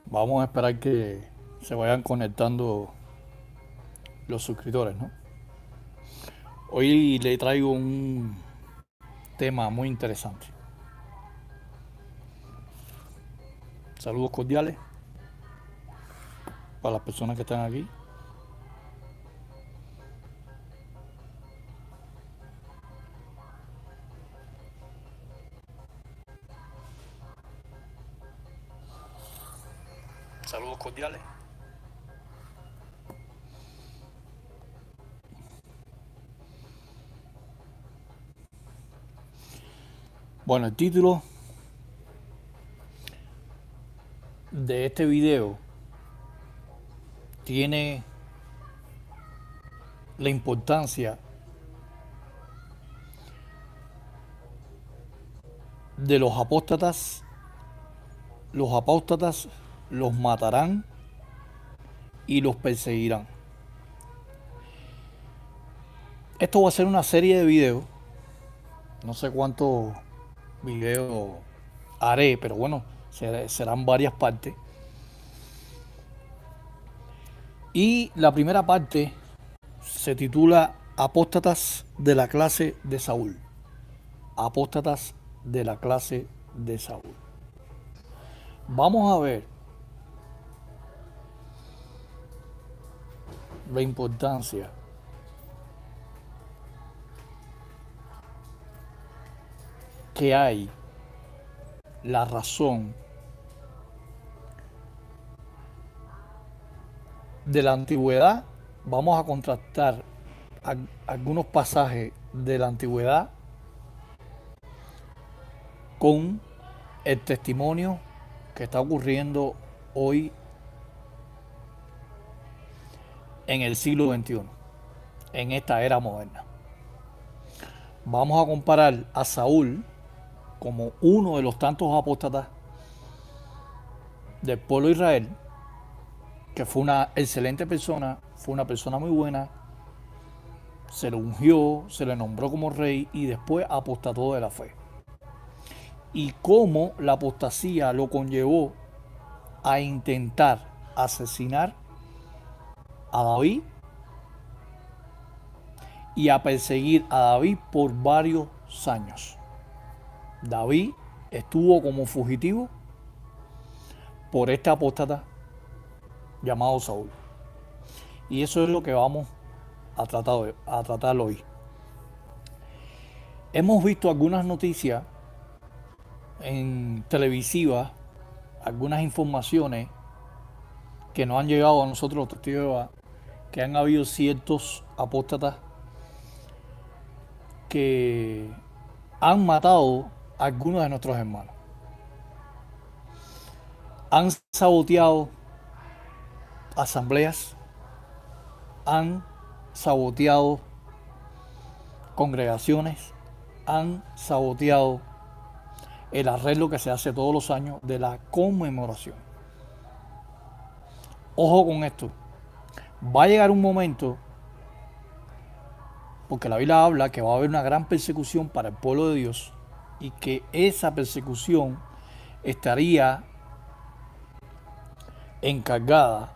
Vamos a esperar que se vayan conectando los suscriptores, ¿no? Hoy le traigo un tema muy interesante. Saludos cordiales para las personas que están aquí. Saludos cordiales. Bueno, el título de este video tiene la importancia de los apóstatas. Los apóstatas los matarán y los perseguirán. Esto va a ser una serie de videos. No sé cuántos videos haré, pero bueno, serán varias partes. Y la primera parte se titula Apóstatas de la clase de Saúl. Apóstatas de la clase de Saúl. Vamos a ver la importancia que hay, la razón de la antigüedad. Vamos a contrastar algunos pasajes de la antigüedad con el testimonio que está ocurriendo hoy en el siglo XXI, en esta era moderna. Vamos a comparar a Saúl como uno de los tantos apóstatas del pueblo de Israel, que fue una excelente persona, fue una persona muy buena, se le ungió, se le nombró como rey y después apostató de la fe. Y cómo la apostasía lo conllevó a intentar asesinar a David y a perseguir a David por varios años. David estuvo como fugitivo por este apóstata llamado Saúl. Y eso es lo que vamos a tratar hoy. Hemos visto algunas noticias en televisivas, algunas informaciones que nos han llegado a nosotros los testigos de Jehová, que han habido ciertos apóstatas que han matado a algunos de nuestros hermanos. Han saboteado asambleas, han saboteado congregaciones, han saboteado el arreglo que se hace todos los años de la conmemoración. Ojo con esto. Va a llegar un momento, porque la Biblia habla que va a haber una gran persecución para el pueblo de Dios y que esa persecución estaría encargada,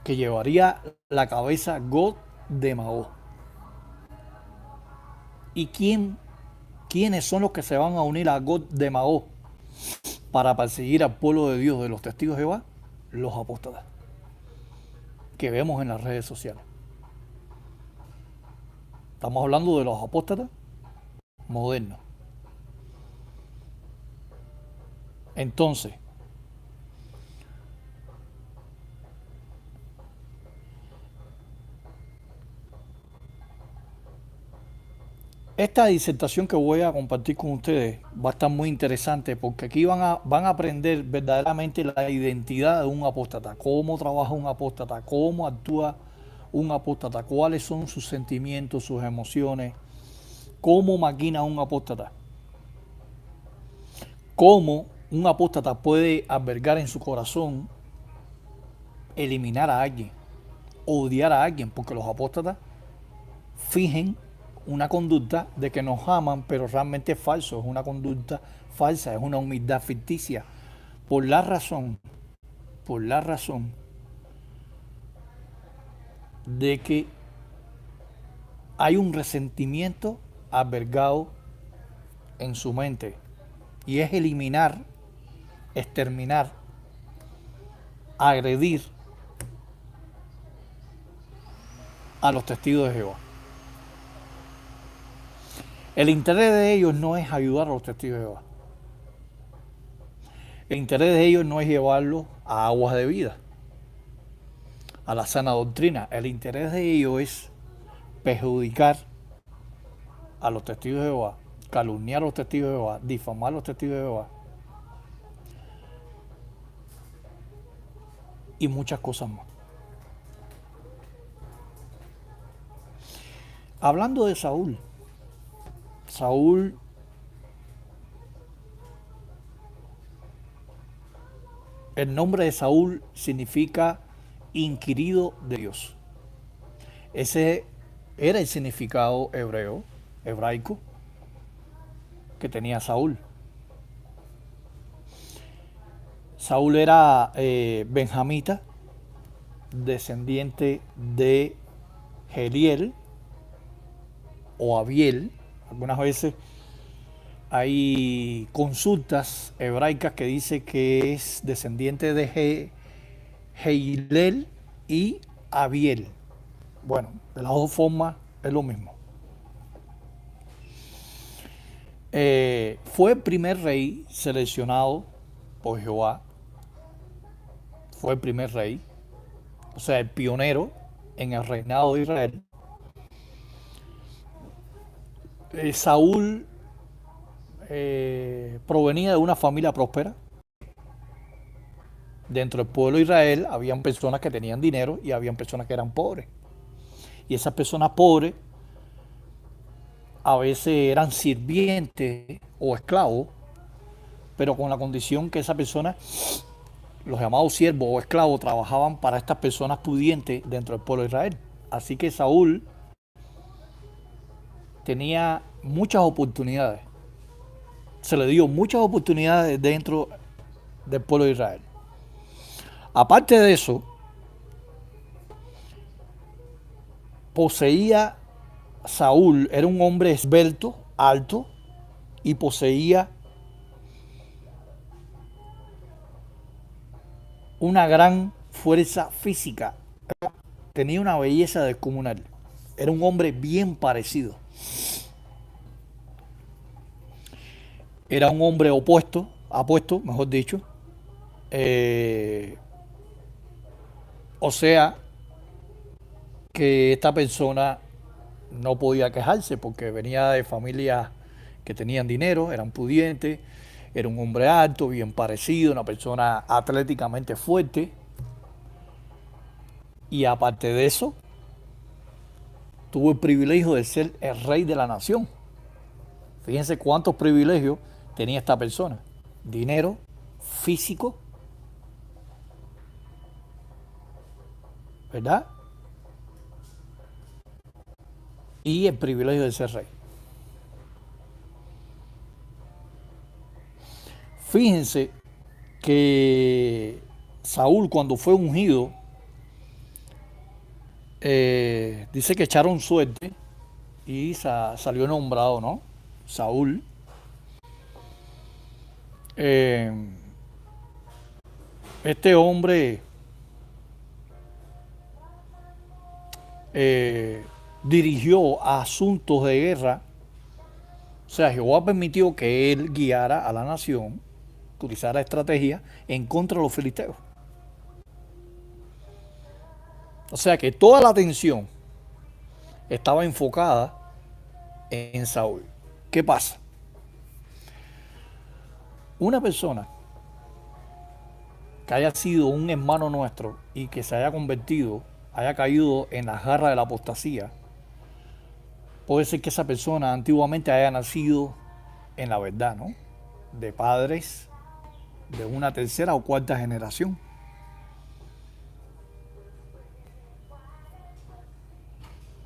que llevaría la cabeza Gog de Magog. ¿Y quiénes son los que se van a unir a Gog de Magog para perseguir al pueblo de Dios de los testigos de Jehová? Los apóstatas que vemos en las redes sociales. Estamos hablando de los apóstatas modernos. Entonces, esta disertación que voy a compartir con ustedes va a estar muy interesante porque aquí van a aprender verdaderamente la identidad de un apóstata, cómo trabaja un apóstata, cómo actúa un apóstata, cuáles son sus sentimientos, sus emociones, cómo maquina un apóstata, cómo un apóstata puede albergar en su corazón eliminar a alguien, odiar a alguien, porque los apóstatas fingen una conducta de que nos aman, pero realmente es falso, es una conducta falsa, es una humildad ficticia, por la razón, por la razón de que hay un resentimiento albergado en su mente y es eliminar, exterminar, agredir a los testigos de Jehová. El interés de ellos no es ayudar a los testigos de Jehová. El interés de ellos no es llevarlos a aguas de vida, a la sana doctrina. El interés de ellos es perjudicar a los testigos de Jehová, calumniar a los testigos de Jehová, difamar a los testigos de Jehová y muchas cosas más. Hablando de Saúl, Saúl el nombre de Saúl significa inquirido de Dios. Ese era el significado hebraico, que tenía Saúl. Saúl era benjamita, descendiente de Geliel o Abiel. Algunas veces hay consultas hebraicas que dice que es descendiente de Geliel y Abiel. Bueno, de las dos formas es lo mismo. Fue el primer rey seleccionado por Jehová. Fue el primer rey, o sea, el pionero en el reinado de Israel. Saúl provenía de una familia próspera. Dentro del pueblo de Israel habían personas que tenían dinero y habían personas que eran pobres. Y esas personas pobres a veces eran sirvientes o esclavos, pero con la condición que esa persona, los llamados siervos o esclavos, trabajaban para estas personas pudientes dentro del pueblo de Israel. Así que Saúl tenía muchas oportunidades. Se le dio muchas oportunidades dentro del pueblo de Israel. Aparte de eso, poseía Saúl, era un hombre esbelto, alto, y poseía una gran fuerza física. Tenía una belleza descomunal. Era un hombre bien parecido. Era un hombre apuesto, mejor dicho. O sea, que esta persona no podía quejarse porque venía de familias que tenían dinero, eran pudientes, era un hombre alto, bien parecido, una persona atléticamente fuerte. Y aparte de eso, tuvo el privilegio de ser el rey de la nación. Fíjense cuántos privilegios tenía esta persona. Dinero, físico, ¿verdad? Y el privilegio de ser rey. Fíjense que Saúl, cuando fue ungido, dice que echaron suerte y salió nombrado, ¿no? Saúl. Este hombre dirigió asuntos de guerra. O sea, Jehová permitió que él guiara a la nación, utilizara estrategia en contra de los filisteos. O sea que toda la atención estaba enfocada en Saúl. ¿Qué pasa? Una persona que haya sido un hermano nuestro y que se haya convertido, haya caído en las garras de la apostasía, puede ser que esa persona antiguamente haya nacido en la verdad, ¿no? De padres de una tercera o cuarta generación.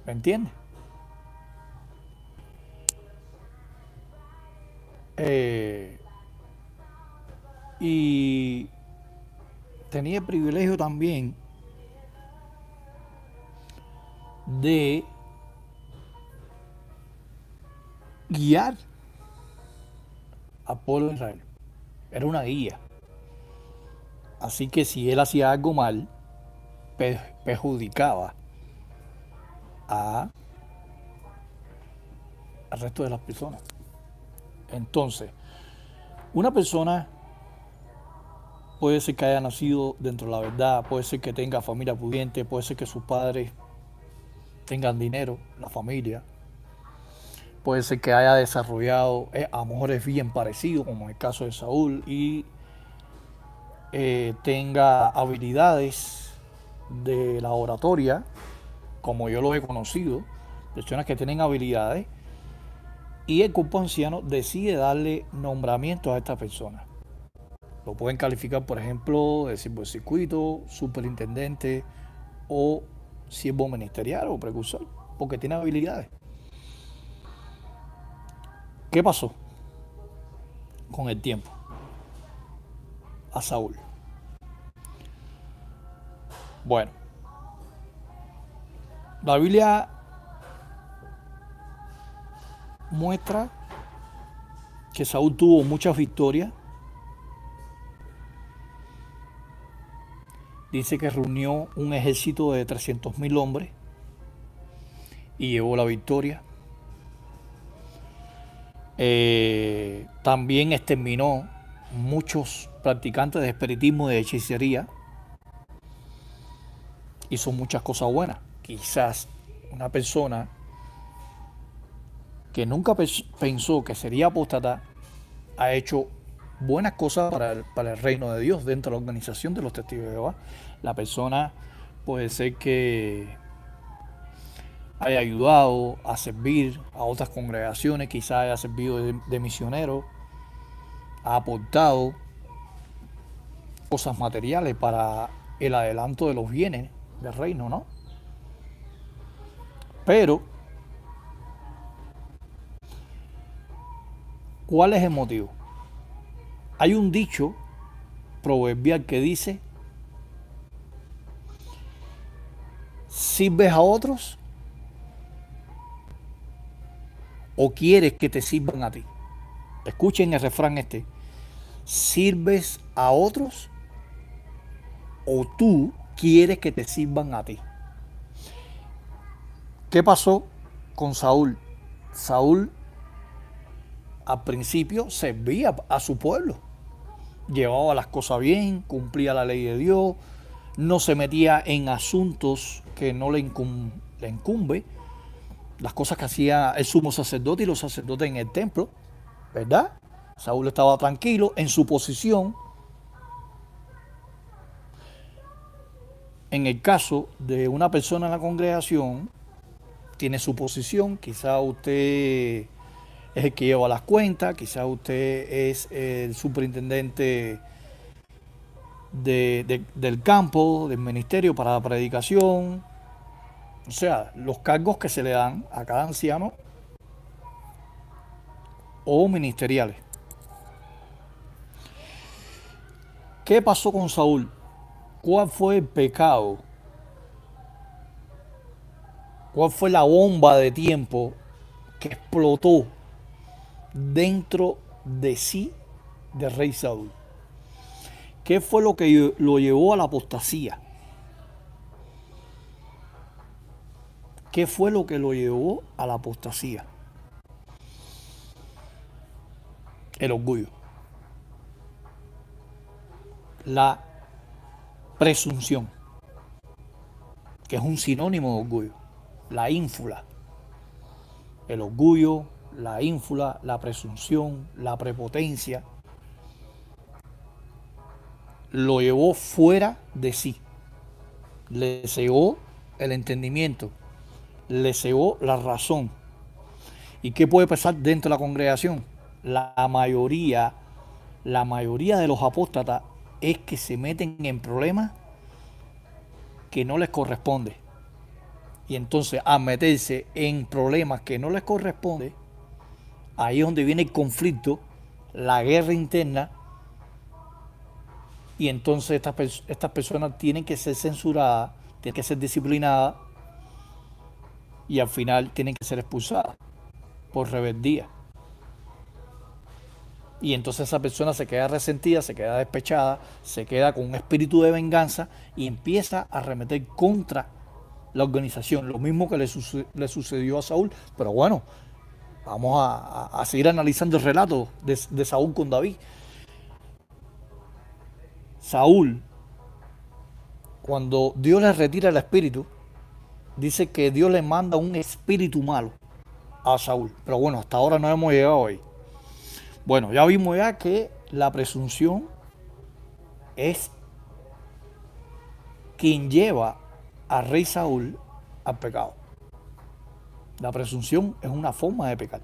¿Me entiendes? Eh, y tenía el privilegio también de guiar al pueblo de Israel. Era una guía. Así que si él hacía algo mal, perjudicaba a, al resto de las personas. Entonces, una persona puede ser que haya nacido dentro de la verdad, puede ser que tenga familia pudiente, puede ser que sus padres tengan dinero, la familia, puede ser que haya desarrollado a lo mejor es bien parecido, como en el caso de Saúl, y tenga habilidades de la oratoria, como yo lo he conocido, personas que tienen habilidades, y el cuerpo anciano decide darle nombramiento a esta persona. Lo pueden calificar, por ejemplo, de siervo de circuito, superintendente o siervo ministerial o precursor, porque tiene habilidades. ¿Qué pasó con el tiempo a Saúl? Bueno, la Biblia muestra que Saúl tuvo muchas victorias. Dice que reunió un ejército de 300.000 hombres y llevó la victoria. También exterminó muchos practicantes de espiritismo y de hechicería. Hizo muchas cosas buenas. Quizás una persona que nunca pensó que sería apóstata ha hecho buenas cosas para el reino de Dios dentro de la organización de los testigos de Jehová. La persona puede ser que haya ayudado a servir a otras congregaciones, quizás haya servido de misionero, ha aportado cosas materiales para el adelanto de los bienes del reino, ¿no? Pero, ¿cuál es el motivo? Hay un dicho proverbial que dice: ¿sirves a otros o quieres que te sirvan a ti? Escuchen el refrán este: ¿sirves a otros o tú quieres que te sirvan a ti? ¿Qué pasó con Saúl? Saúl al principio servía a su pueblo, llevaba las cosas bien, cumplía la ley de Dios, no se metía en asuntos que no le incumbe, las cosas que hacía el sumo sacerdote y los sacerdotes en el templo, ¿verdad? Saúl estaba tranquilo en su posición. En el caso de una persona en la congregación, tiene su posición, quizá usted es el que lleva las cuentas, quizá usted es el superintendente del campo, del ministerio para la predicación, o sea, los cargos que se le dan a cada anciano o ministeriales. ¿Qué pasó con Saúl? ¿Cuál fue el pecado? ¿Cuál fue la bomba de tiempo que explotó dentro de sí del rey Saúl? ¿Qué fue lo que lo llevó a la apostasía? ¿Qué fue lo que lo llevó a la apostasía? El orgullo, la presunción, que es un sinónimo de orgullo, la ínfula, el orgullo, la ínfula, la presunción, la prepotencia, lo llevó fuera de sí, le cegó el entendimiento, le cegó la razón. ¿Y qué puede pasar dentro de la congregación? La mayoría de los apóstatas es que se meten en problemas que no les corresponde. Y entonces, al meterse en problemas que no les corresponde, ahí es donde viene el conflicto la guerra interna, y entonces estas personas tienen que ser censuradas, tienen que ser disciplinadas y al final tienen que ser expulsadas por rebeldía. Y entonces esa persona se queda resentida, se queda despechada, se queda con un espíritu de venganza y empieza a arremeter contra la organización. Lo mismo que le sucedió a Saúl. Pero bueno, vamos a seguir analizando el relato de Saúl con David. Saúl, cuando Dios le retira el espíritu, dice que Dios le manda un espíritu malo a Saúl. Pero bueno, hasta ahora no hemos llegado ahí. Bueno, ya vimos ya que la presunción es quien lleva al rey Saúl al pecado. La presunción es una forma de pecar.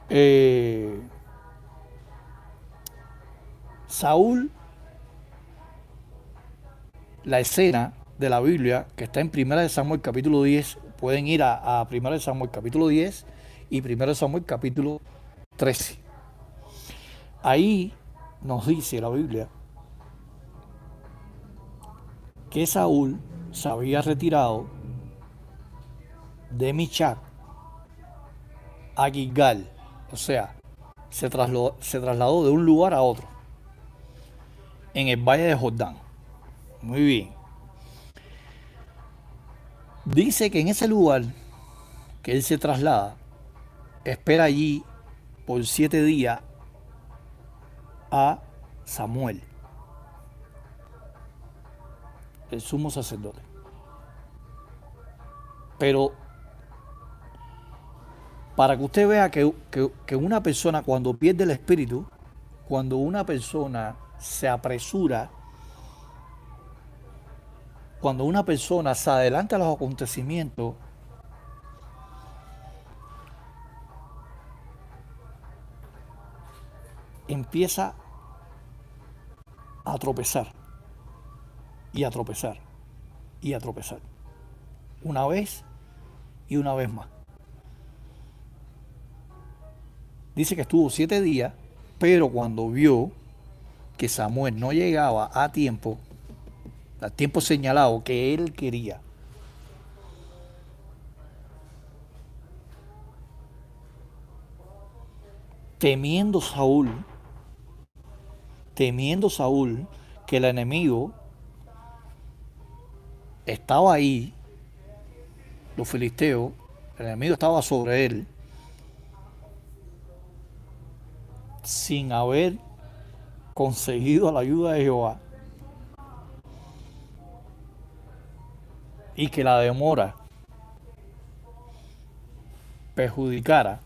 Eh, Saúl, la escena de la Biblia que está en 1 Samuel capítulo 10, pueden ir a 1 Samuel capítulo 10 y 1 Samuel capítulo 13. Ahí nos dice la Biblia que Saúl se había retirado de Michal a Gilgal, o sea, se trasladó de un lugar a otro, en el valle de Jordán. Muy bien. Dice que en ese lugar que él se traslada, espera allí por 7 días a Samuel, el sumo sacerdote. Pero para que usted vea que una persona cuando pierde el espíritu, cuando una persona se apresura, cuando una persona se adelanta a los acontecimientos, empieza a tropezar y a tropezar y a tropezar. Una vez y una vez más. Dice que estuvo 7 días, pero cuando vio que Samuel no llegaba a tiempo, al tiempo señalado que él quería, temiendo Saúl, temiendo Saúl que el enemigo estaba ahí, los filisteos, el enemigo estaba sobre él, sin haber conseguido la ayuda de Jehová, y que la demora perjudicara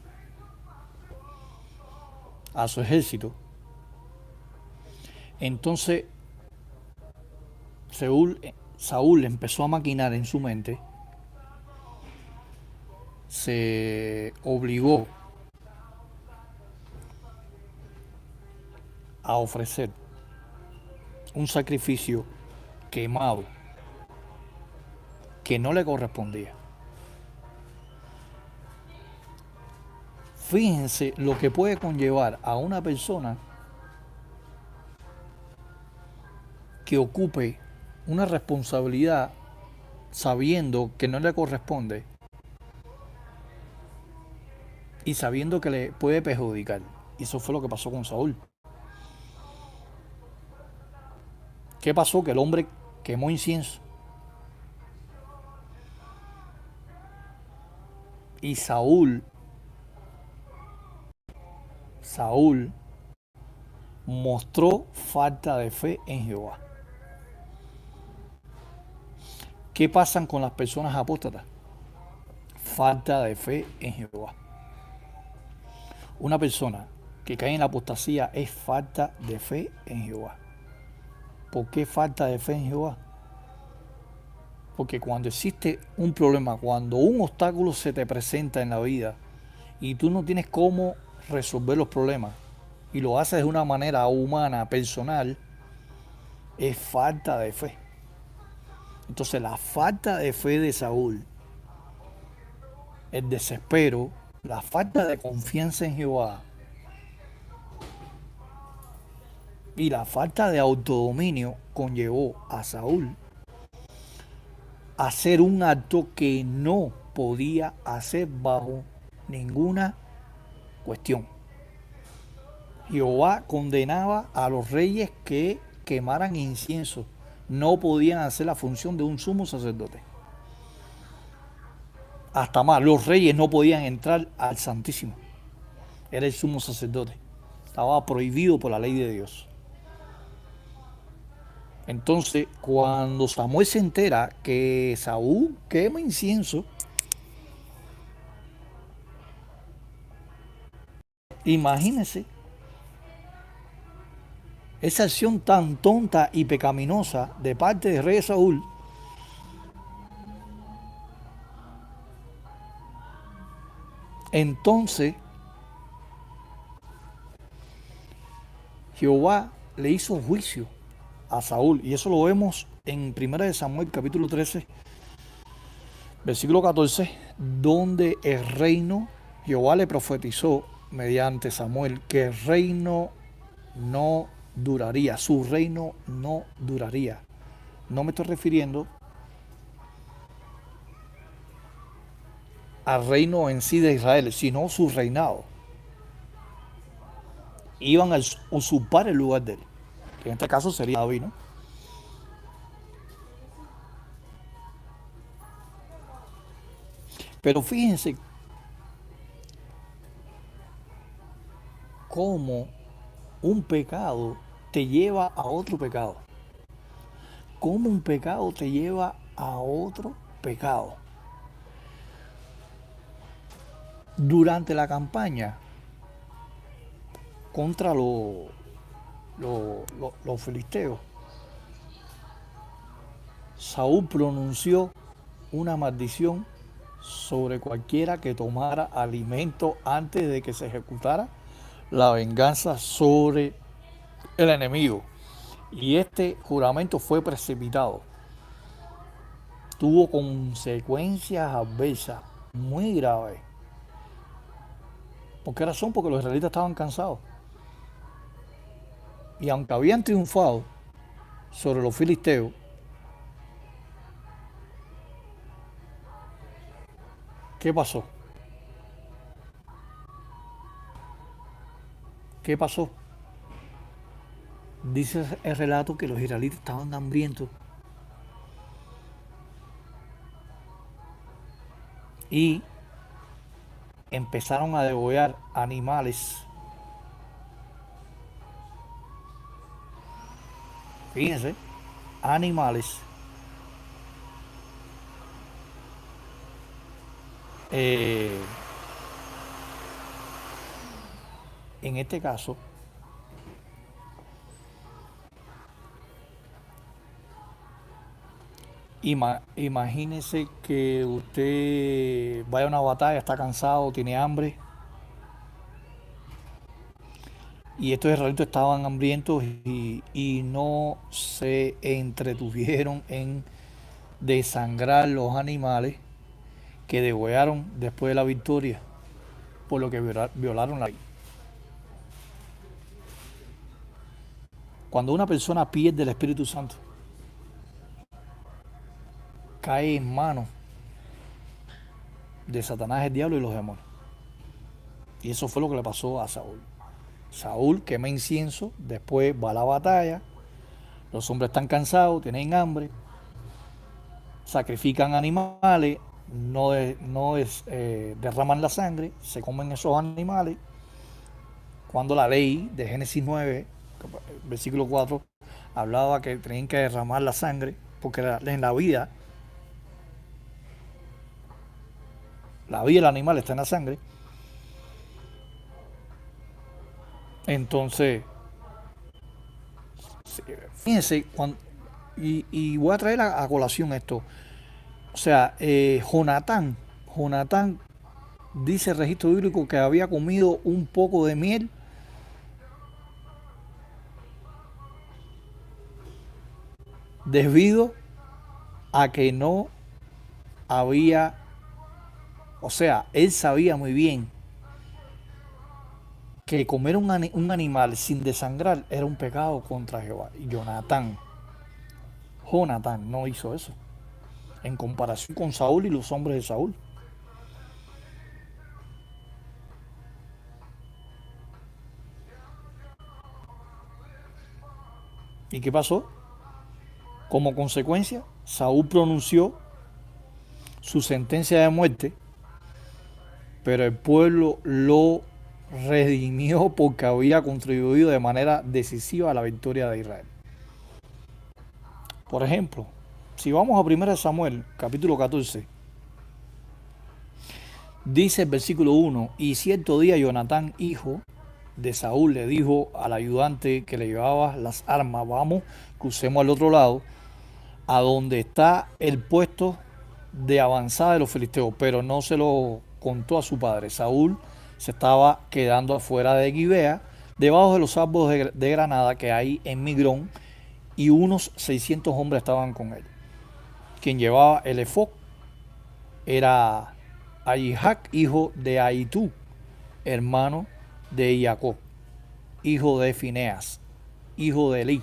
a su ejército, entonces Saúl empezó a maquinar en su mente, se obligó a ofrecer un sacrificio quemado que no le correspondía. Fíjense lo que puede conllevar a una persona que ocupe una responsabilidad sabiendo que no le corresponde y sabiendo que le puede perjudicar. Y eso fue lo que pasó con Saúl. ¿Qué pasó? Que el hombre quemó incienso. Y Saúl mostró falta de fe en Jehová. ¿Qué pasan con las personas apóstatas? Falta de fe en Jehová. Una persona que cae en la apostasía es falta de fe en Jehová. ¿Por qué falta de fe en Jehová? Porque cuando existe un problema, cuando un obstáculo se te presenta en la vida y tú no tienes cómo resolver los problemas y lo haces de una manera humana, personal, es falta de fe. Entonces la falta de fe de Saúl, el desespero, La falta de confianza en Jehová y la falta de autodominio conllevó a Saúl a hacer un acto que no podía hacer bajo ninguna cuestión. Jehová condenaba a los reyes que quemaran incienso. No podían hacer la función de un sumo sacerdote. Hasta más, los reyes no podían entrar al Santísimo. Era el sumo sacerdote. Estaba prohibido por la ley de Dios. Entonces, cuando Samuel se entera que Saúl quema incienso, imagínense esa acción tan tonta y pecaminosa de parte del rey Saúl. Entonces, Jehová le hizo juicio a Saúl. Y eso lo vemos en 1 Samuel capítulo 13, versículo 14, donde el reino, Jehová le profetizó mediante Samuel que el reino no duraría, su reino no duraría. No me estoy refiriendo al reino en sí de Israel, sino su reinado. Iban a usurpar el lugar de él, que en este caso sería David, ¿no? Pero fíjense cómo un pecado te lleva a otro pecado. Cómo un pecado te lleva a otro pecado. Durante la campaña contra los filisteos, Saúl pronunció una maldición sobre cualquiera que tomara alimento antes de que se ejecutara la venganza sobre el enemigo. Y este juramento fue precipitado. Tuvo consecuencias adversas muy graves. ¿Por qué razón? Porque los israelitas estaban cansados. Y aunque habían triunfado sobre los filisteos, ¿qué pasó? ¿Qué pasó? Dice el relato que los israelitas estaban hambrientos y empezaron a degollar animales. Fíjense, animales. Eh, en este caso, imagínese que usted vaya a una batalla, está cansado, tiene hambre, y estos israelitas estaban hambrientos y no se entretuvieron en desangrar los animales que degollaron después de la victoria, por lo que violaron la ley. Cuando una persona pierde el Espíritu Santo, cae en manos de Satanás, el diablo y los demonios. Y eso fue lo que le pasó a Saúl. Saúl quema incienso, después va a la batalla, los hombres están cansados, tienen hambre, sacrifican animales, derraman la sangre, se comen esos animales. Cuando la ley de Génesis 9, versículo 4, hablaba que tenían que derramar la sangre, porque en la vida del animal está en la sangre. Entonces, fíjense, y voy a traer a colación esto. O sea, Jonatán dice el registro bíblico que había comido un poco de miel debido a que no había O sea, él sabía muy bien que comer un animal sin desangrar era un pecado contra Jehová. Y Jonatán no hizo eso, en comparación con Saúl y los hombres de Saúl. ¿Y qué pasó? Como consecuencia, Saúl pronunció su sentencia de muerte, pero el pueblo lo redimió porque había contribuido de manera decisiva a la victoria de Israel. Por ejemplo, si vamos a 1 Samuel, capítulo 14, dice el versículo 1, y cierto día Jonatán, hijo de Saúl, le dijo al ayudante que le llevaba las armas, vamos, crucemos al otro lado, a donde está el puesto de avanzada de los filisteos, pero no se lo contó a su padre. Saúl se estaba quedando afuera de Gibea, debajo de los árboles de granada que hay en Migrón, y unos 600 hombres estaban con él. Quien llevaba el efod era Ahijac, hijo de Ahitú, hermano de Jacob, hijo de Fineas, hijo de Elí,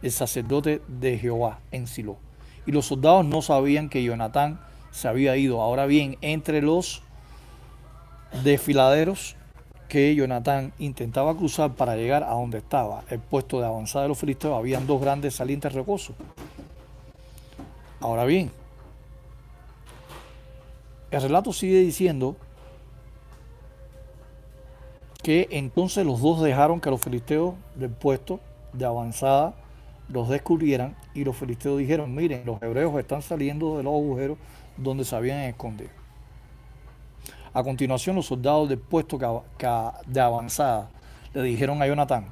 el sacerdote de Jehová en Silo. Y los soldados no sabían que Jonatán se había ido. Ahora bien, entre los desfiladeros que Jonatán intentaba cruzar para llegar a donde estaba el puesto de avanzada de los filisteos, habían dos grandes salientes rocosos. Ahora bien, el relato sigue diciendo que entonces los dos dejaron que los filisteos del puesto de avanzada los descubrieran, y los filisteos dijeron, miren, los hebreos están saliendo de los agujeros donde se habían escondido. A continuación, los soldados del puesto de avanzada le dijeron a Jonatán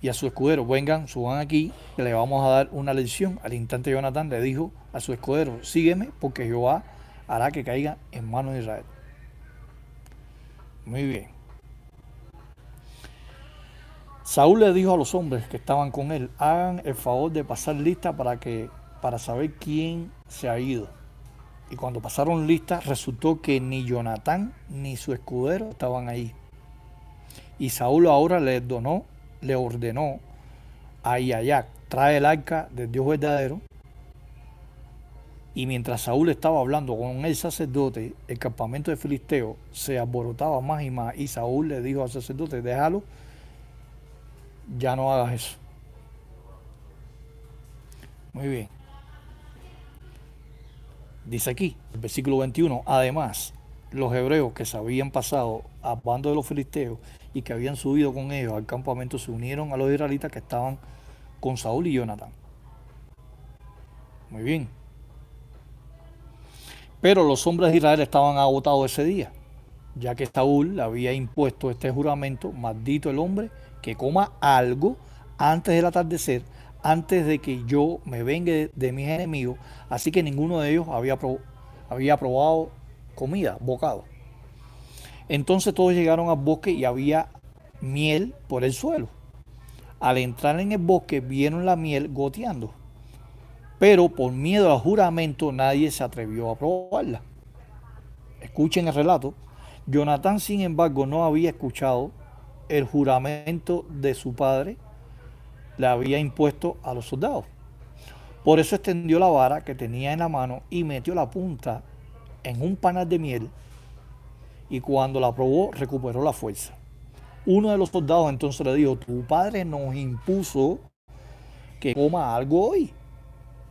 y a su escudero, vengan, suban aquí, que le vamos a dar una lección. Al instante Jonatán le dijo a su escudero, sígueme, porque Jehová hará que caiga en manos de Israel. Muy bien. Saúl le dijo a los hombres que estaban con él, hagan el favor de pasar lista para saber quién se ha ido. Y cuando pasaron lista, resultó que ni Jonatán ni su escudero estaban ahí. Y Saúl ahora le ordenó a Ahiac, trae el arca del Dios verdadero. Y mientras Saúl estaba hablando con el sacerdote, el campamento de Filisteo se alborotaba más y más. Y Saúl le dijo al sacerdote, déjalo, ya no hagas eso. Muy bien. Dice aquí, el versículo 21, además, los hebreos que se habían pasado al bando de los filisteos y que habían subido con ellos al campamento se unieron a los israelitas que estaban con Saúl y Jonatán. Muy bien. Pero los hombres de Israel estaban agotados ese día, ya que Saúl le había impuesto este juramento, maldito el hombre que coma algo antes del atardecer, antes de que yo me vengue de mis enemigos. Así que ninguno de ellos había probado comida, bocado. Entonces todos llegaron al bosque y había miel por el suelo. Al entrar en el bosque vieron la miel goteando, pero por miedo al juramento nadie se atrevió a probarla. Escuchen el relato. Jonatán, sin embargo, no había escuchado el juramento de su padre, le había impuesto a los soldados. Por eso extendió la vara que tenía en la mano y metió la punta en un panal de miel, y cuando la probó recuperó la fuerza. Uno de los soldados entonces le dijo, tu padre nos impuso que coma algo hoy,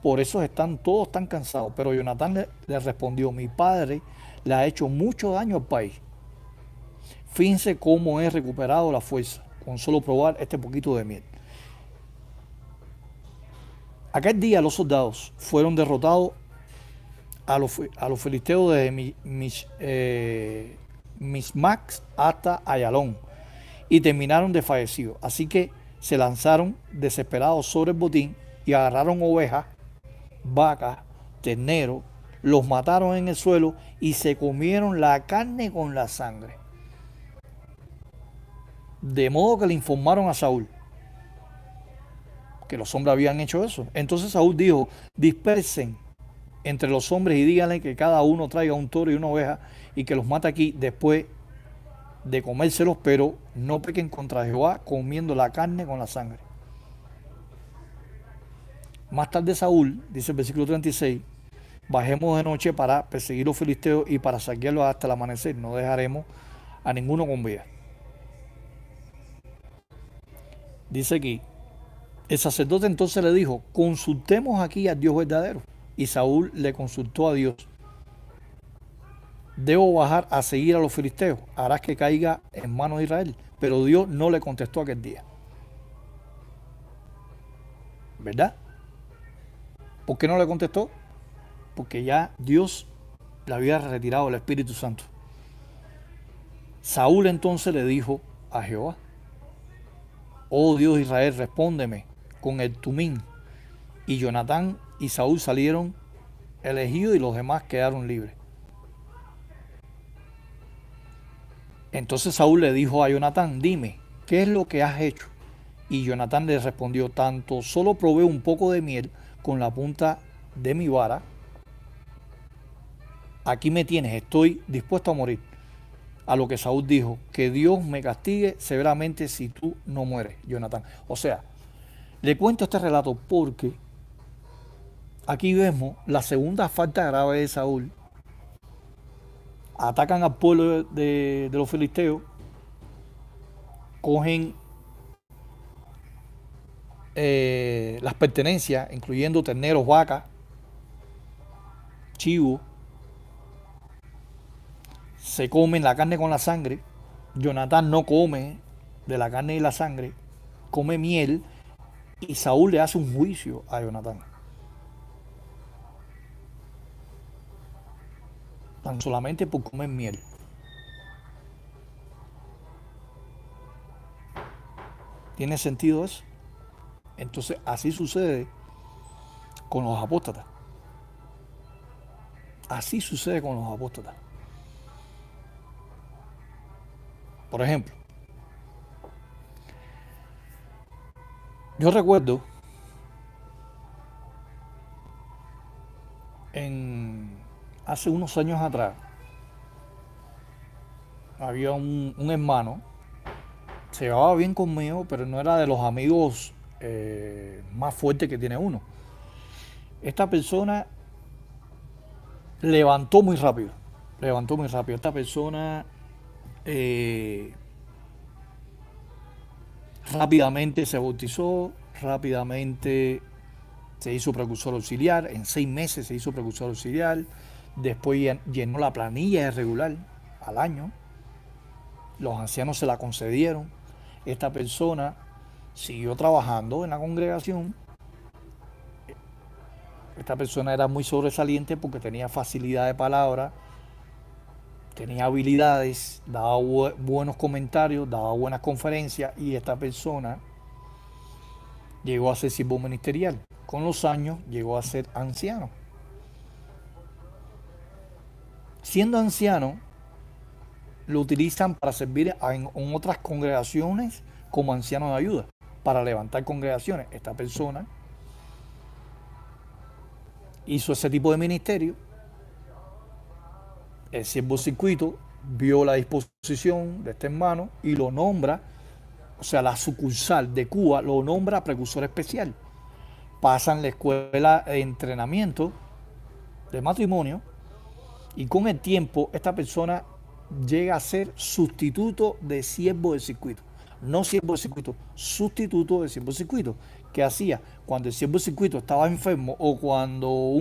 por eso están todos tan cansados. Pero Jonatán le respondió, mi padre le ha hecho mucho daño al país. Fíjense cómo he recuperado la fuerza con solo probar este poquito de miel. Aquel día los soldados fueron derrotados a los filisteos desde Mismax hasta Ayalón y terminaron desfallecidos. Así que se lanzaron desesperados sobre el botín y agarraron ovejas, vacas, terneros, los mataron en el suelo y se comieron la carne con la sangre. De modo que le informaron a Saúl que los hombres habían hecho eso. Entonces Saúl dijo, dispersen entre los hombres y díganle que cada uno traiga un toro y una oveja y que los mate aquí después de comérselos, pero no pequen contra Jehová comiendo la carne con la sangre. Más tarde Saúl, dice el versículo 36, bajemos de noche para perseguir los filisteos y para saquearlos hasta el amanecer. No dejaremos a ninguno con vida. Dice aquí, el sacerdote entonces le dijo, consultemos aquí al Dios verdadero. Y Saúl le consultó a Dios. Debo bajar a seguir a los filisteos, harás que caiga en manos de Israel. Pero Dios no le contestó aquel día. ¿Verdad? ¿Por qué no le contestó? Porque ya Dios le había retirado el Espíritu Santo. Saúl entonces le dijo a Jehová, oh Dios de Israel, respóndeme con el Tumín. Y Jonatán y Saúl salieron elegidos y los demás quedaron libres. Entonces Saúl le dijo a Jonatán, dime, ¿qué es lo que has hecho? Y Jonatán le respondió, tanto solo probé un poco de miel con la punta de mi vara. Aquí me tienes, estoy dispuesto a morir. A lo que Saúl dijo, que Dios me castigue severamente si tú no mueres, Jonatán. O sea, le cuento este relato porque aquí vemos la segunda falta grave de Saúl. Atacan al pueblo de los filisteos, cogen las pertenencias, incluyendo terneros, vacas, chivos, se comen la carne con la sangre. Jonatán no come de la carne y la sangre, come miel, y Saúl le hace un juicio a Jonatán. Tan solamente por comer miel. ¿Tiene sentido eso? Entonces así sucede con los apóstatas. Así sucede con los apóstatas. Por ejemplo, yo recuerdo hace unos años atrás, había un hermano, se llevaba bien conmigo, pero no era de los amigos más fuertes que tiene uno. Esta persona levantó muy rápido. Esta persona rápidamente se bautizó, rápidamente se hizo precursor auxiliar, en 6 meses se hizo precursor auxiliar, después llenó la planilla regular al año, los ancianos se la concedieron, esta persona siguió trabajando en la congregación, esta persona era muy sobresaliente porque tenía facilidad de palabra, tenía habilidades, daba buenos comentarios, daba buenas conferencias y esta persona llegó a ser siervo ministerial. Con los años llegó a ser anciano. Siendo anciano, lo utilizan para servir en otras congregaciones como anciano de ayuda, para levantar congregaciones. Esta persona hizo ese tipo de ministerio. El siervo circuito vio la disposición de este hermano y lo nombra, o sea, la sucursal de Cuba lo nombra precursor especial. Pasan la escuela de entrenamiento de matrimonio y con el tiempo esta persona llega a ser sustituto de siervo de circuito. No siervo de circuito, sustituto de siervo de circuito. ¿Qué hacía? Cuando el siervo de circuito estaba enfermo o cuando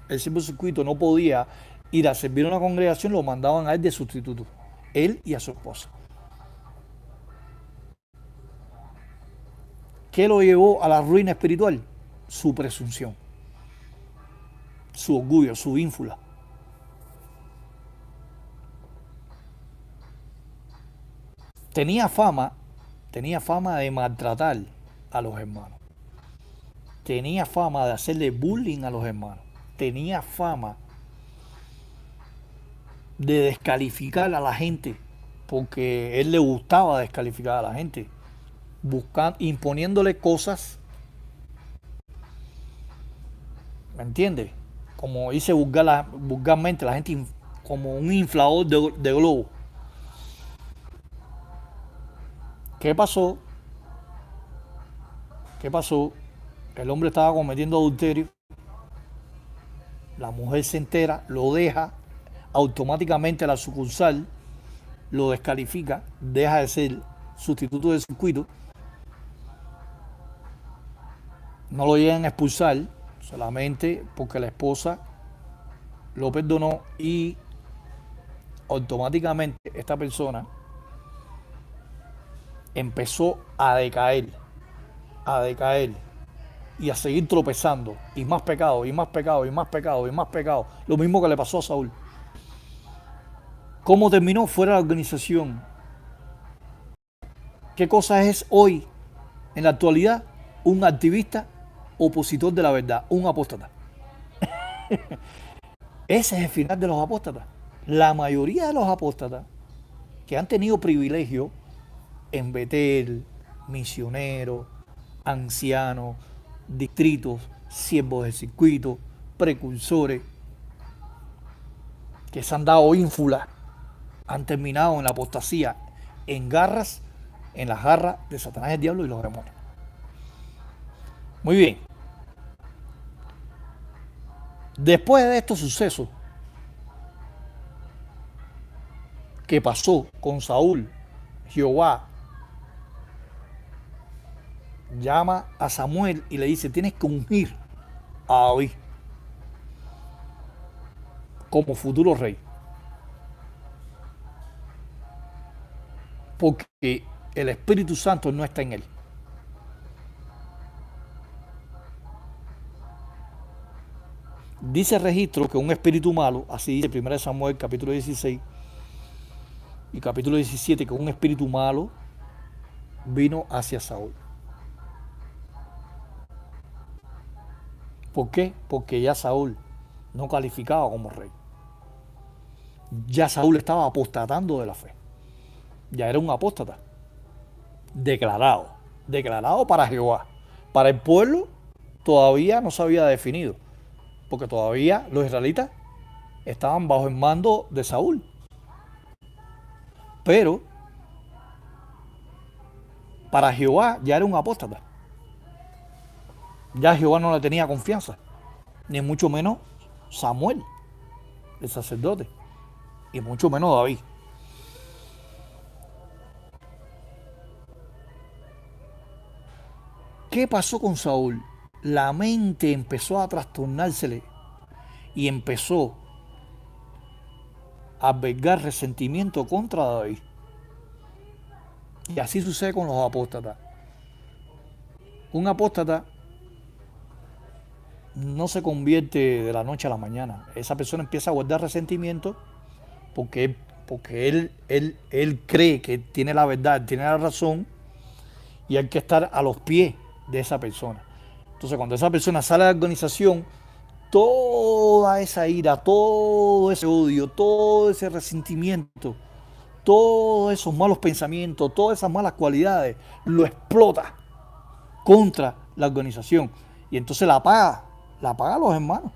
el siervo de circuito no podía ir a servir a una congregación, lo mandaban a él de sustituto, él y a su esposa. ¿Qué lo llevó a la ruina espiritual? Su presunción, su orgullo, su ínfula. Tenía fama de maltratar a los hermanos. Tenía fama de hacerle bullying a los hermanos. Tenía fama de descalificar a la gente, porque él le gustaba descalificar a la gente, imponiéndole cosas, ¿me entiendes? Como dice vulgarmente, la gente como un inflador de globo. ¿Qué pasó? ¿Qué pasó? El hombre estaba cometiendo adulterio, la mujer se entera, lo deja, automáticamente la sucursal lo descalifica, deja de ser sustituto de circuito, no lo llegan a expulsar solamente porque la esposa lo perdonó y automáticamente esta persona empezó a decaer y a seguir tropezando y más pecado y más pecado y más pecado y más pecado, lo mismo que le pasó a Saúl. ¿Cómo terminó? Fuera de la organización. ¿Qué cosa es hoy, en la actualidad, un activista opositor de la verdad, un apóstata? Ese es el final de los apóstatas. La mayoría de los apóstatas que han tenido privilegio en Betel, misioneros, ancianos, distritos, siervos del circuito, precursores, que se han dado ínfulas, han terminado en la apostasía, en garras, en las garras de Satanás, el diablo y los demonios. Muy bien. Después de estos sucesos que pasó con Saúl, Jehová llama a Samuel y le dice, tienes que ungir a David como futuro rey. Porque el Espíritu Santo no está en él. Dice el registro que un espíritu malo, así dice 1 Samuel capítulo 16 y capítulo 17, que un espíritu malo vino hacia Saúl. ¿Por qué? Porque ya Saúl no calificaba como rey. Ya Saúl estaba apostatando de la fe. Ya era un apóstata. Declarado. Declarado para Jehová. Para el pueblo todavía no se había definido. Porque todavía los israelitas estaban bajo el mando de Saúl. Pero para Jehová ya era un apóstata. Ya Jehová no le tenía confianza. Ni mucho menos Samuel, el sacerdote. Y mucho menos David. ¿Qué pasó con Saúl? La mente empezó a trastornársele y empezó a albergar resentimiento contra David. Y así sucede con los apóstatas. Un apóstata no se convierte de la noche a la mañana. Esa persona empieza a guardar resentimiento porque él cree que tiene la verdad, tiene la razón y hay que estar a los pies de esa persona. Entonces, cuando esa persona sale de la organización, toda esa ira, todo ese odio, todo ese resentimiento, todos esos malos pensamientos, todas esas malas cualidades, lo explota contra la organización. Y entonces la paga a los hermanos.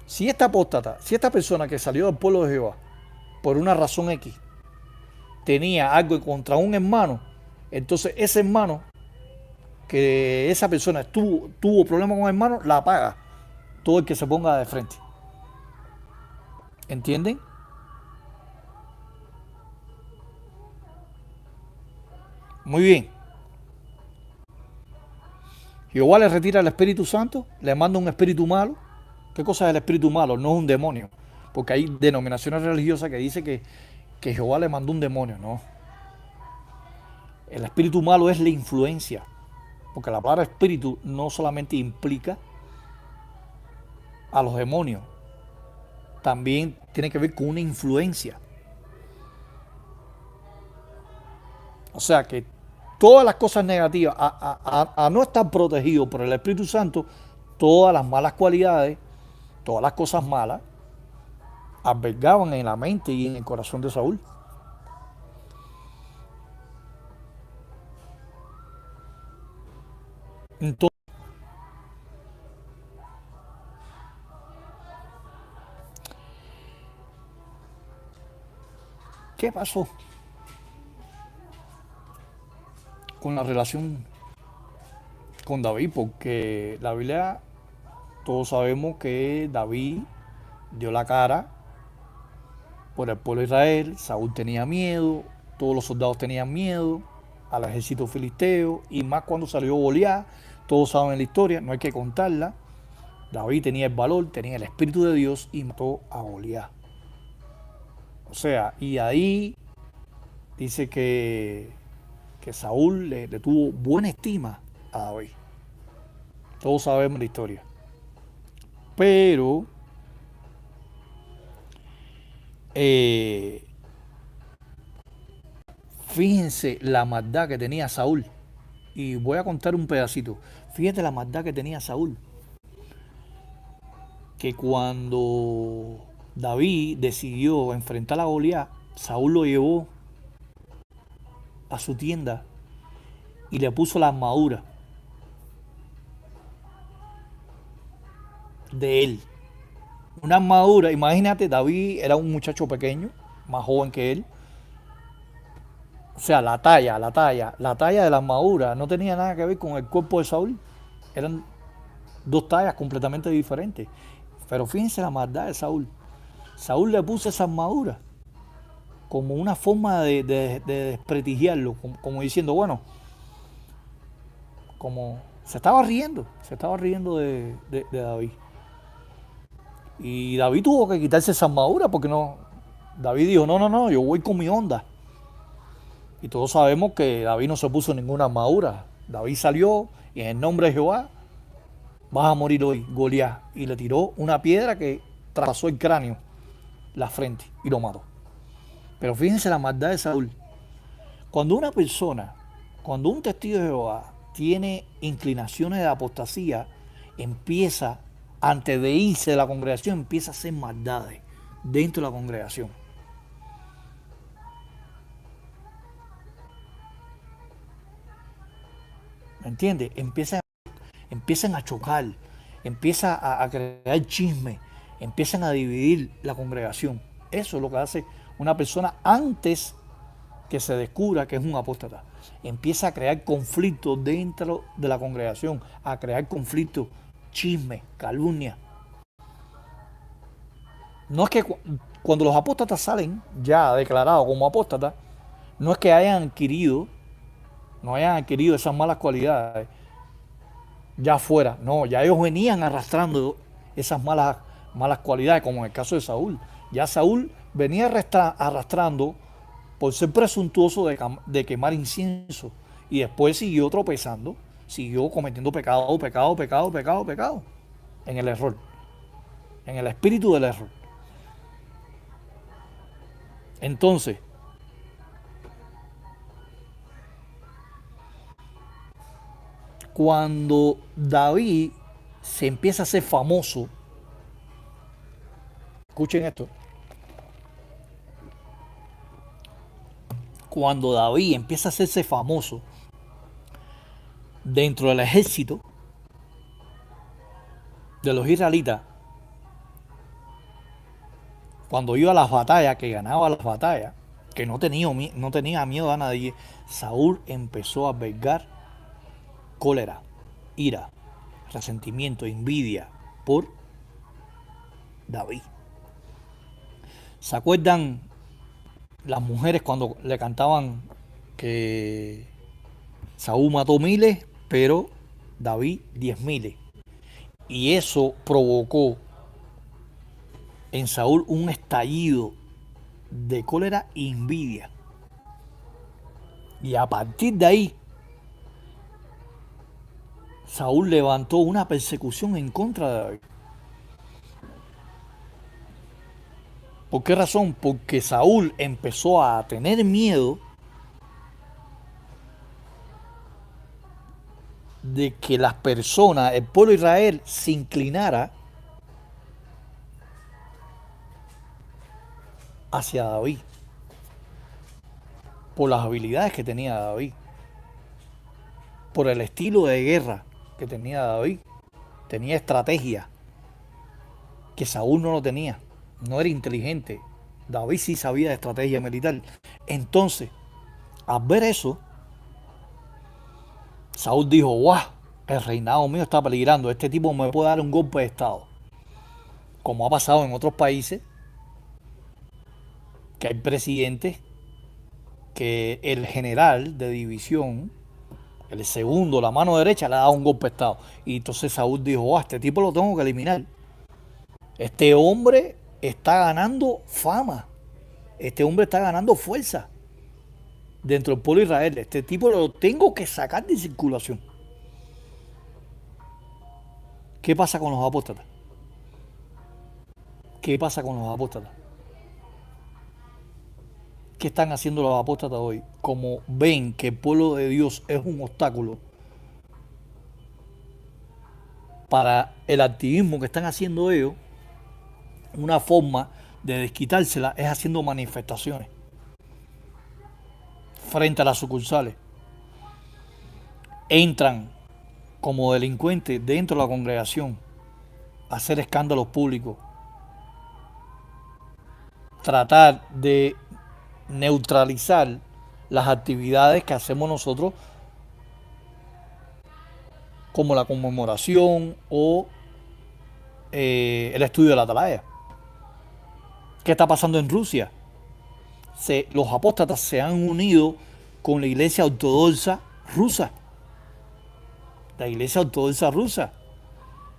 Si esta apóstata, si esta persona que salió del pueblo de Jehová, por una razón X, tenía algo contra un hermano, entonces ese hermano, que esa persona tuvo problemas con el hermano, la paga todo el que se ponga de frente. ¿Entienden? Muy bien. Jehová le retira el Espíritu Santo, le manda un espíritu malo. ¿Qué cosa es el espíritu malo? No es un demonio. Porque hay denominaciones religiosas que dicen que Jehová le mandó un demonio. No. El espíritu malo es la influencia. Porque la palabra espíritu no solamente implica a los demonios, también tiene que ver con una influencia. O sea que todas las cosas negativas, a no estar protegido por el Espíritu Santo, todas las malas cualidades, todas las cosas malas, albergaban en la mente y en el corazón de Saúl. Entonces, ¿Qué pasó con la relación con David? Porque la Biblia, todos sabemos que David dio la cara por el pueblo de Israel. Saúl tenía miedo, todos los soldados tenían miedo al ejército filisteo, y más cuando salió Goliat. Todos saben la historia, no hay que contarla. David tenía el valor, tenía el espíritu de Dios y mató a Goliat. O sea, y ahí dice que Saúl le tuvo buena estima a David. Todos sabemos la historia. Pero eh, fíjense la maldad que tenía Saúl. Y voy a contar un pedacito. Fíjate la maldad que tenía Saúl. Que cuando David decidió enfrentar a Goliat, Saúl lo llevó a su tienda y le puso la armadura de él. Una armadura, imagínate, David era un muchacho pequeño, más joven que él. O sea, la talla de la armadura no tenía nada que ver con el cuerpo de Saúl. Eran dos tallas completamente diferentes. Pero fíjense la maldad de Saúl. Saúl le puso esa armadura como una forma de desprestigiarlo, como diciendo, bueno, como se estaba riendo de David. Y David tuvo que quitarse esa armadura porque no. David dijo, no, yo voy con mi onda. Y todos sabemos que David no se puso ninguna armadura. David salió y en el nombre de Jehová vas a morir hoy, Goliat. Y le tiró una piedra que traspasó el cráneo, la frente, y lo mató. Pero fíjense la maldad de Saúl. Cuando una persona, cuando un testigo de Jehová tiene inclinaciones de apostasía, empieza, antes de irse de la congregación, empieza a hacer maldades dentro de la congregación. ¿Me entiendes? Empiezan a chocar, empieza a crear chisme, empiezan a dividir la congregación. Eso es lo que hace una persona antes que se descubra que es un apóstata. Empieza a crear conflictos dentro de la congregación, a crear conflictos, chisme, calumnia. No es que cuando los apóstatas salen ya declarados como apóstatas, no es que no hayan adquirido esas malas cualidades ya afuera. No, ya ellos venían arrastrando esas malas cualidades, como en el caso de Saúl. Ya Saúl venía arrastrando por ser presuntuoso de quemar incienso. Y después siguió tropezando, siguió cometiendo pecado, en el error, en el espíritu del error. Entonces, cuando David se empieza a hacer famoso, escuchen esto, cuando David empieza a hacerse famoso dentro del ejército de los israelitas, cuando iba a las batallas, que ganaba las batallas, que no tenía miedo a nadie, Saúl empezó a albergar cólera, ira, resentimiento, envidia por David. ¿Se acuerdan las mujeres cuando le cantaban que Saúl mató miles, pero David 10.000? Y eso provocó en Saúl un estallido de cólera e envidia. Y a partir de ahí, Saúl levantó una persecución en contra de David. ¿Por qué razón? Porque Saúl empezó a tener miedo de que las personas, el pueblo de Israel, se inclinara hacia David por las habilidades que tenía David, por el estilo de guerra que tenía David. Tenía estrategia que Saúl no lo tenía, no era inteligente, David sí sabía de estrategia militar. Entonces, al ver eso, Saúl dijo, guau, el reinado mío está peligrando, este tipo me puede dar un golpe de estado. Como ha pasado en otros países, que hay presidentes que el general de división, el segundo, la mano derecha, le ha dado un golpe de estado. Y entonces Saúl dijo, guau, este tipo lo tengo que eliminar. Este hombre está ganando fama. Este hombre está ganando fuerza dentro del pueblo de Israel. Este tipo lo tengo que sacar de circulación. ¿Qué pasa con los apóstatas? ¿Qué pasa con los apóstatas? ¿Qué están haciendo los apóstatas hoy? Como ven que el pueblo de Dios es un obstáculo para el activismo que están haciendo ellos, una forma de desquitársela es haciendo manifestaciones frente a las sucursales. Entran como delincuentes dentro de la congregación a hacer escándalos públicos, tratar de neutralizar las actividades que hacemos nosotros, como la conmemoración o el estudio de la atalaya. ¿Qué está pasando en Rusia? Los apóstatas se han unido con la iglesia ortodoxa rusa. La iglesia ortodoxa rusa.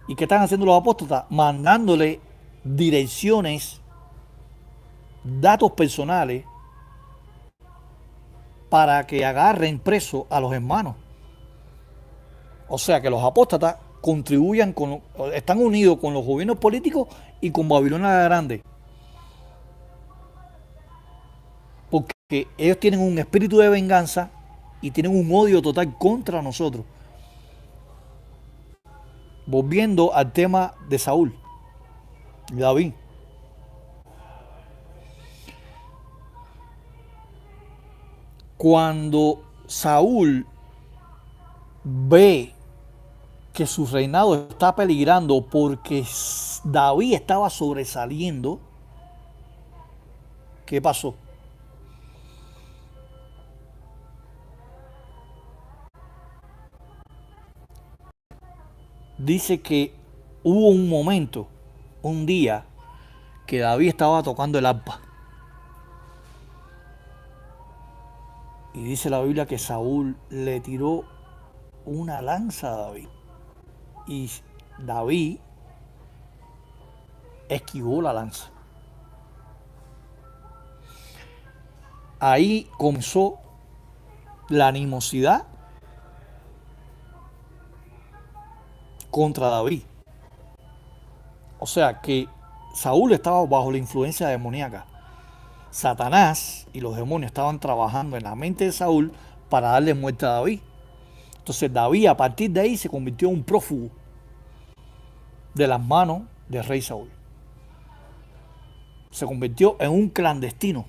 ¿Y qué están haciendo los apóstatas? Mandándole direcciones, datos personales para que agarren preso a los hermanos. O sea que los apóstatas contribuyan están unidos con los gobiernos políticos y con Babilonia la Grande. Porque ellos tienen un espíritu de venganza y tienen un odio total contra nosotros. Volviendo al tema de Saúl y David. Cuando Saúl ve que su reinado está peligrando porque David estaba sobresaliendo, ¿qué pasó? Dice que hubo un momento, un día, que David estaba tocando el arpa. Y dice la Biblia que Saúl le tiró una lanza a David. Y David esquivó la lanza. Ahí comenzó la animosidad contra David. O sea que Saúl estaba bajo la influencia demoníaca. Satanás y los demonios estaban trabajando en la mente de Saúl para darle muerte a David. Entonces David a partir de ahí se convirtió en un prófugo de las manos del rey Saúl. Se convirtió en un clandestino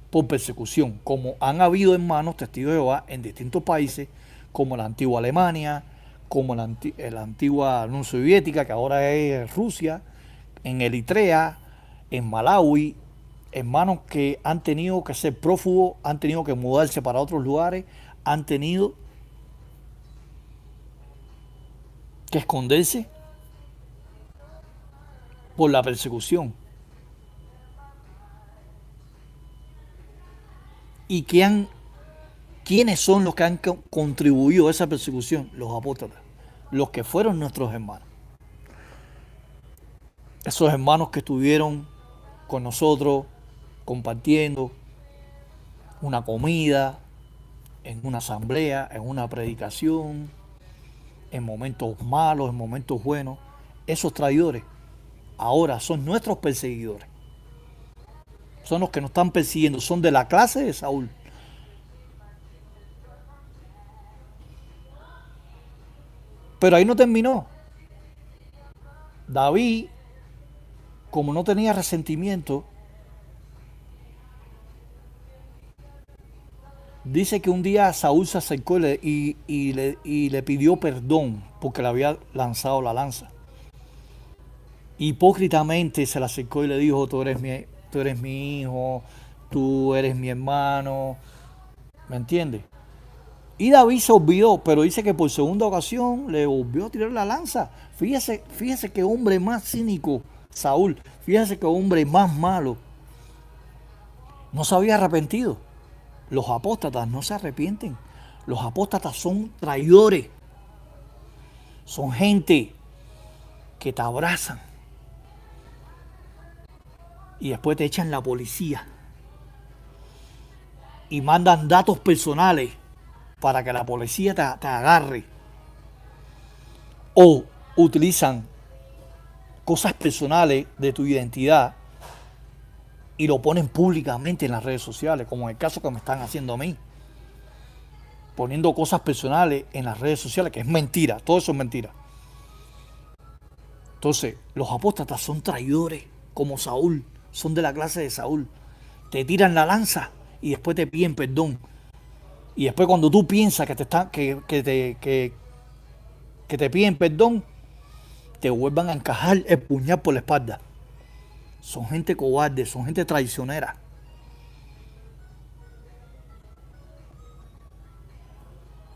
por persecución, como han habido hermanos testigos de Jehová en distintos países, como la antigua Alemania, como la antigua Unión Soviética, que ahora es Rusia, en Eritrea, en Malawi, hermanos que han tenido que ser prófugos, han tenido que mudarse para otros lugares, han tenido que esconderse por la persecución. ¿Y quiénes son los que han contribuido a esa persecución? Los apóstoles, los que fueron nuestros hermanos. Esos hermanos que estuvieron con nosotros compartiendo una comida, en una asamblea, en una predicación, en momentos malos, en momentos buenos. Esos traidores ahora son nuestros perseguidores. Son los que nos están persiguiendo, son de la clase de Saúl. Pero ahí no terminó. David, como no tenía resentimiento, dice que un día Saúl se acercó y le pidió perdón porque le había lanzado la lanza. Hipócritamente se le acercó y le dijo, tú eres mi hijo, tú eres mi hermano, ¿me entiendes? Y David se olvidó, pero dice que por segunda ocasión le volvió a tirar la lanza. Fíjese qué hombre más cínico, Saúl. Fíjese qué hombre más malo. No se había arrepentido. Los apóstatas no se arrepienten. Los apóstatas son traidores. Son gente que te abrazan y después te echan la policía y mandan datos personales para que la policía te agarre. O utilizan cosas personales de tu identidad y lo ponen públicamente en las redes sociales, como en el caso que me están haciendo a mí. Poniendo cosas personales en las redes sociales, que es mentira, todo eso es mentira. Entonces, los apóstatas son traidores, como Saúl, son de la clase de Saúl. Te tiran la lanza y después te piden perdón. Y después cuando tú piensas que te están, que te piden perdón, te vuelvan a encajar el puñal por la espalda. Son gente cobarde, son gente traicionera.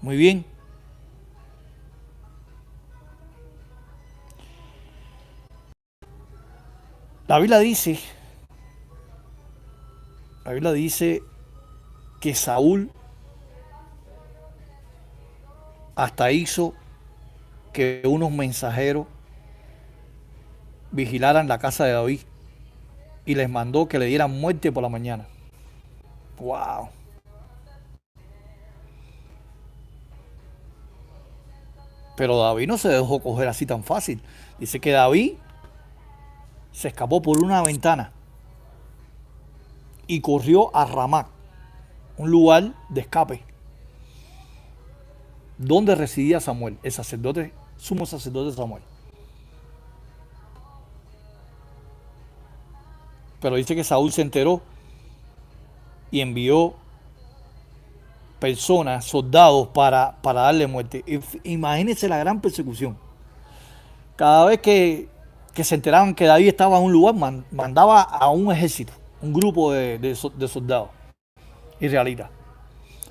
Muy bien. La Biblia dice, la Biblia dice que Saúl hasta hizo que unos mensajeros vigilaran la casa de David y les mandó que le dieran muerte por la mañana. Wow. Pero David no se dejó coger así tan fácil. Dice que David se escapó por una ventana y corrió a Ramá, un lugar de escape, donde residía Samuel, el sacerdote, sumo sacerdote Samuel. Pero dice que Saúl se enteró y envió personas, soldados, para darle muerte. Imagínense la gran persecución. Cada vez que se enteraban que David estaba en un lugar, mandaba a un ejército, un grupo de soldados israelitas.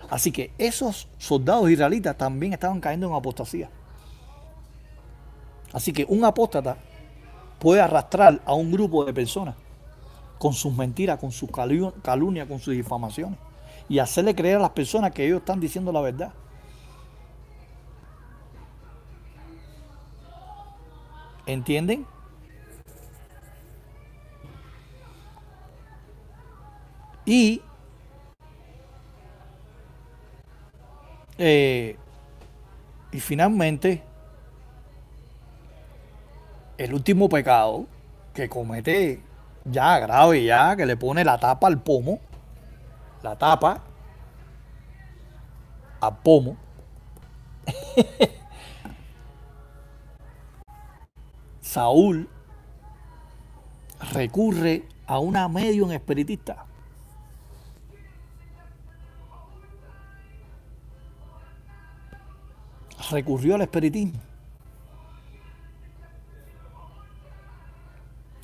Así que esos soldados israelitas también estaban cayendo en apostasía. Así que un apóstata puede arrastrar a un grupo de personas con sus mentiras, con sus calumnias, con sus difamaciones y hacerle creer a las personas que ellos están diciendo la verdad. ¿Entienden? Y eh, y finalmente, el último pecado que comete ya grave, ya que le pone la tapa al pomo, la tapa al pomo, Saúl recurre a una medium espiritista. Recurrió al espiritismo.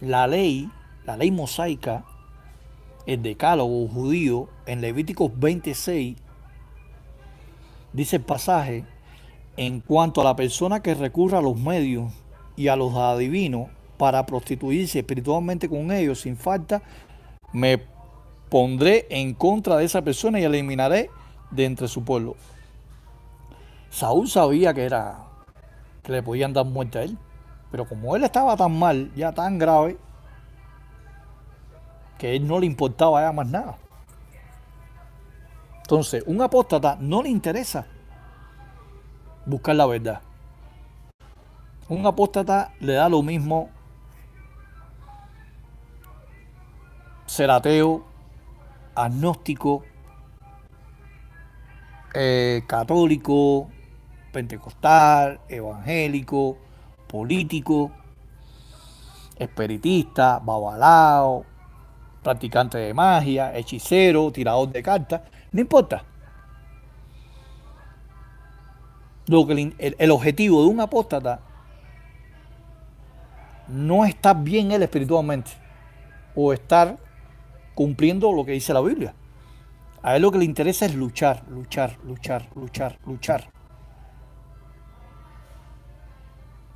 La ley, la ley mosaica, el decálogo judío, en Levíticos 26, dice el pasaje, en cuanto a la persona que recurra a los medios y a los adivinos para prostituirse espiritualmente con ellos sin falta, me pondré en contra de esa persona y eliminaré de entre su pueblo. Saúl sabía que le podían dar muerte a él, pero como él estaba tan mal, ya tan grave, que a él no le importaba ya más nada. Entonces, un apóstata no le interesa buscar la verdad. Un apóstata le da lo mismo ser ateo, agnóstico, católico, pentecostal, evangélico, político, espiritista, babalao, practicante de magia, hechicero, tirador de cartas, no importa. El objetivo de un apóstata no estar bien él espiritualmente o estar cumpliendo lo que dice la Biblia. A él lo que le interesa es luchar, luchar, luchar, luchar, luchar.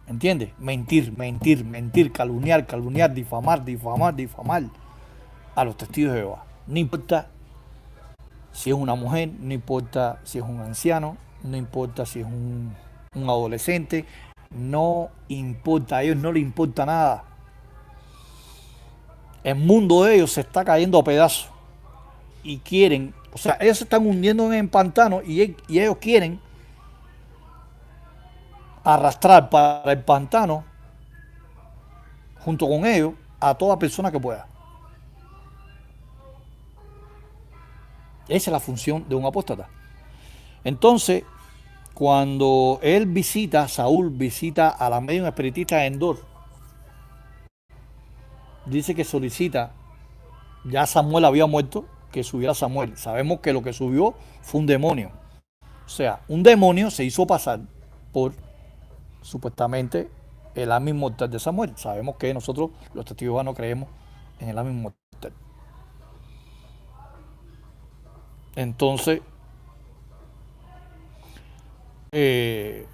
¿Entiendes? Mentir, mentir, mentir, calumniar, calumniar, difamar, difamar, difamar a los testigos de Jehová. No importa si es una mujer, no importa si es un anciano, no importa si es un adolescente, no importa, a ellos no les importa nada. El mundo de ellos se está cayendo a pedazos y quieren, o sea, ellos se están hundiendo en el pantano y ellos quieren arrastrar para el pantano junto con ellos a toda persona que pueda. Esa es la función de un apóstata. Entonces, cuando él visita, Saúl visita a la medium espiritista de Endor, dice que solicita, ya Samuel había muerto, que subiera Samuel. Sabemos que lo que subió fue un demonio. O sea, un demonio se hizo pasar por supuestamente el alma inmortal de Samuel. Sabemos que nosotros, los testigos no creemos en el alma inmortal. Entonces, eh,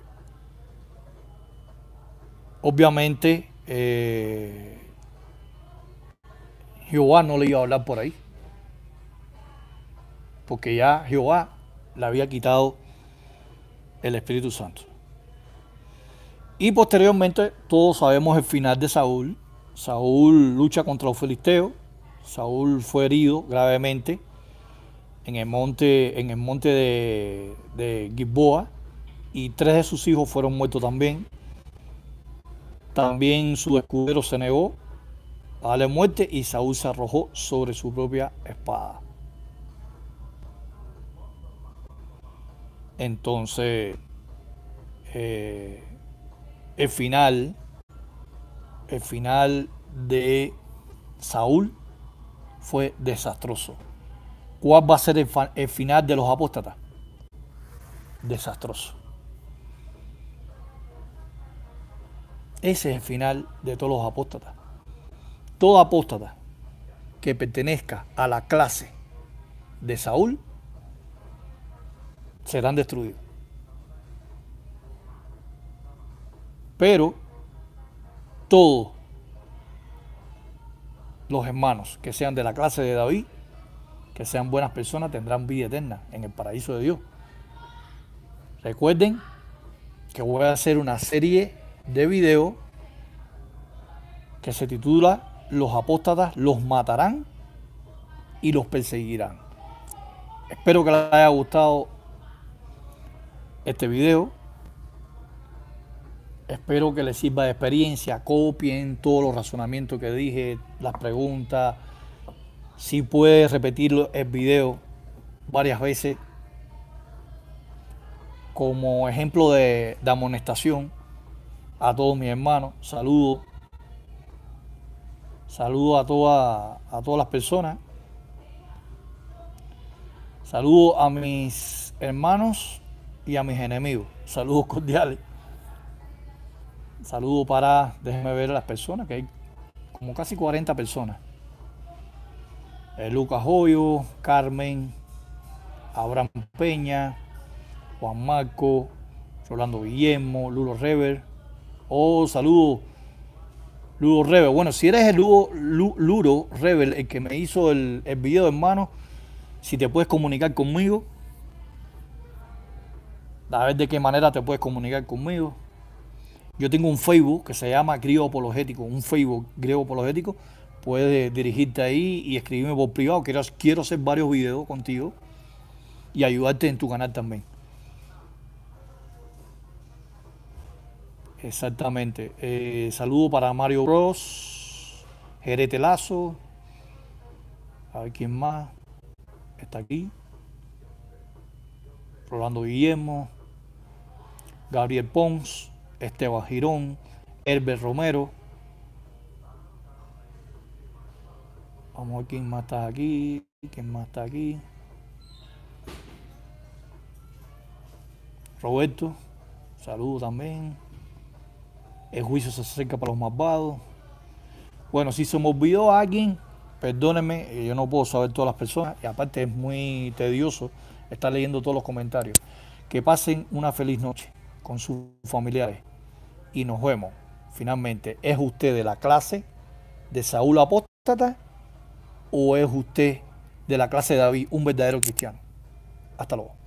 obviamente, Jehová no le iba a hablar por ahí, porque ya Jehová le había quitado el Espíritu Santo. Y posteriormente, todos sabemos el final de Saúl. Saúl lucha contra los filisteos. Saúl fue herido gravemente en el monte de Gilboa, y 3 de sus hijos fueron muertos también. También su escudero se negó a darle muerte y Saúl se arrojó sobre su propia espada. Entonces, eh, el final, el final de Saúl fue desastroso. ¿Cuál va a ser el final de los apóstatas? Desastroso. Ese es el final de todos los apóstatas. Todo apóstata que pertenezca a la clase de Saúl serán destruidos. Pero todos los hermanos que sean de la clase de David, que sean buenas personas, tendrán vida eterna en el paraíso de Dios. Recuerden que voy a hacer una serie de videos que se titula Los apóstatas los matarán y los perseguirán. Espero que les haya gustado este video. Espero que les sirva de experiencia. Copien todos los razonamientos que dije, las preguntas. Si puedes repetir el video varias veces como ejemplo de amonestación a todos mis hermanos. Saludo a todas las personas. Saludo a mis hermanos y a mis enemigos. Saludos cordiales. Saludo déjenme ver a las personas, que hay como casi 40 personas. Lucas Hoyo, Carmen, Abraham Peña, Juan Marco, Rolando Guillermo, Lulo Rever. Oh, saludo, Lulo Rever. Bueno, si eres el Lulo Rever, el que me hizo el video, hermano, si te puedes comunicar conmigo, a ver de qué manera te puedes comunicar conmigo. Yo tengo un Facebook que se llama Griego Apologético, un Facebook Griego Apologético. Puedes dirigirte ahí y escribirme por privado. Quiero hacer varios videos contigo y ayudarte en tu canal también. Exactamente. Saludo para Mario Bros, Jerete Lazo. A ver quién más está aquí. Rolando Guillermo, Gabriel Pons, Esteban Girón, Herbert Romero. Vamos a ver quién más está aquí. ¿Quién más está aquí? Roberto, saludo también. El juicio se acerca para los malvados. Bueno, si se me olvidó a alguien, perdónenme, yo no puedo saber todas las personas y aparte es muy tedioso estar leyendo todos los comentarios. Que pasen una feliz noche con sus familiares y nos vemos. Finalmente, ¿es usted de la clase de Saúl apóstata o es usted de la clase de David, un verdadero cristiano? Hasta luego.